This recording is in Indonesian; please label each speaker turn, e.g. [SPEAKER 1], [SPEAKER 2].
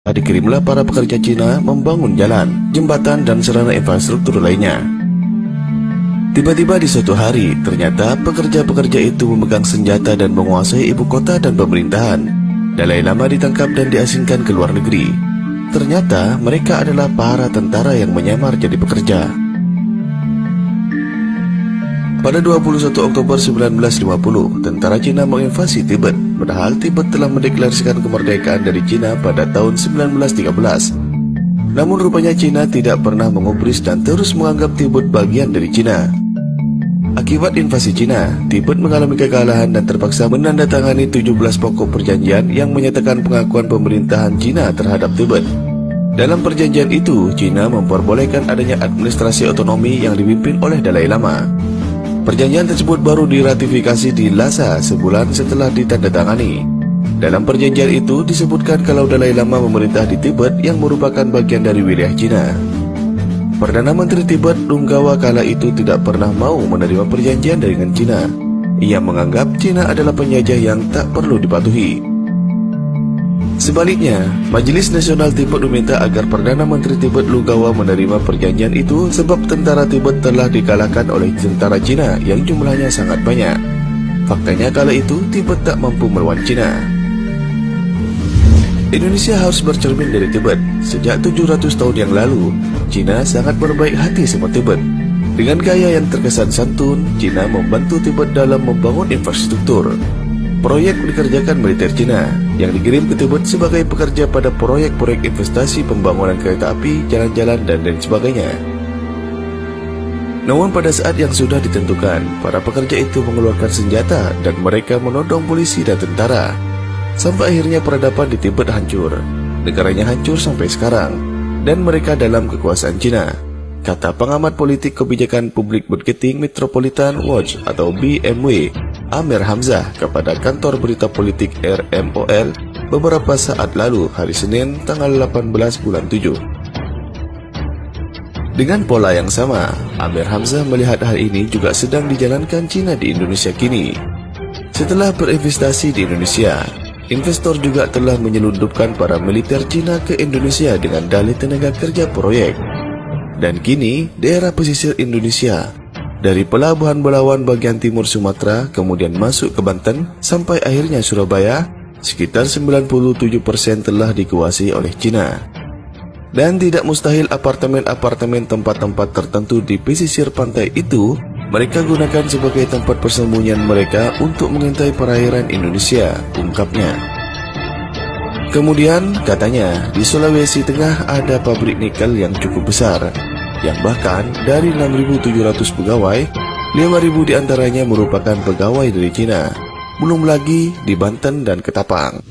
[SPEAKER 1] dikirimlah para pekerja Cina membangun jalan, jembatan, dan sarana infrastruktur lainnya. Tiba-tiba di suatu hari, ternyata pekerja-pekerja itu memegang senjata dan menguasai ibu kota dan pemerintahan. Dalai Lama ditangkap dan diasingkan ke luar negeri. Ternyata mereka adalah para tentara yang menyamar jadi pekerja. Pada 21 Oktober 1950, tentara Cina menginvasi Tibet, padahal Tibet telah mendeklarasikan kemerdekaan dari Cina pada tahun 1913. Namun rupanya Cina tidak pernah mengubris dan terus menganggap Tibet bagian dari Cina. Akibat invasi Cina, Tibet mengalami kekalahan dan terpaksa menandatangani 17 pokok perjanjian yang menyatakan pengakuan pemerintahan Cina terhadap Tibet. Dalam perjanjian itu, Cina memperbolehkan adanya administrasi otonomi yang dipimpin oleh Dalai Lama. Perjanjian tersebut baru diratifikasi di Lhasa sebulan setelah ditandatangani. Dalam perjanjian itu disebutkan kalau Dalai Lama memerintah di Tibet yang merupakan bagian dari wilayah Cina. Perdana Menteri Tibet Lunggawa kala itu tidak pernah mau menerima perjanjian dengan Cina. Ia menganggap Cina adalah penjajah yang tak perlu dipatuhi. Sebaliknya, Majelis Nasional Tibet meminta agar Perdana Menteri Tibet Lunggawa menerima perjanjian itu sebab tentara Tibet telah dikalahkan oleh tentara Cina yang jumlahnya sangat banyak. Faktanya kala itu Tibet tak mampu melawan Cina. Indonesia harus bercermin dari Tibet. Sejak 700 tahun yang lalu, Cina sangat berbaik hati sama Tibet. Dengan gaya yang terkesan santun, Cina membantu Tibet dalam membangun infrastruktur. Proyek dikerjakan militer Cina yang dikirim ke Tibet sebagai pekerja pada proyek-proyek investasi pembangunan kereta api, jalan-jalan, dan lain sebagainya. Namun pada saat yang sudah ditentukan, para pekerja itu mengeluarkan senjata dan mereka menodong polisi dan tentara. Sampai akhirnya peradaban di Tibet hancur. Negaranya hancur sampai sekarang dan mereka dalam kekuasaan Cina, kata pengamat politik kebijakan publik Marketing Metropolitan Watch atau BMW Amir Hamzah kepada kantor berita politik RMOL beberapa saat lalu hari Senin tanggal 18 bulan 7. Dengan pola yang sama, Amir Hamzah melihat hal ini juga sedang dijalankan Cina di Indonesia kini. Setelah berinvestasi di Indonesia, investor juga telah menyelundupkan para militer Cina ke Indonesia dengan dalih tenaga kerja proyek. Dan kini, daerah pesisir Indonesia, dari pelabuhan Belawan bagian timur Sumatera, kemudian masuk ke Banten, sampai akhirnya Surabaya, sekitar 97% telah dikuasai oleh Cina. Dan tidak mustahil apartemen-apartemen tempat-tempat tertentu di pesisir pantai itu, mereka gunakan sebagai tempat persembunyian mereka untuk mengintai perairan Indonesia, ungkapnya. Kemudian, katanya, di Sulawesi Tengah ada pabrik nikel yang cukup besar, yang bahkan dari 6.700 pegawai, 5.000 diantaranya merupakan pegawai dari Cina. Belum lagi di Banten dan Ketapang.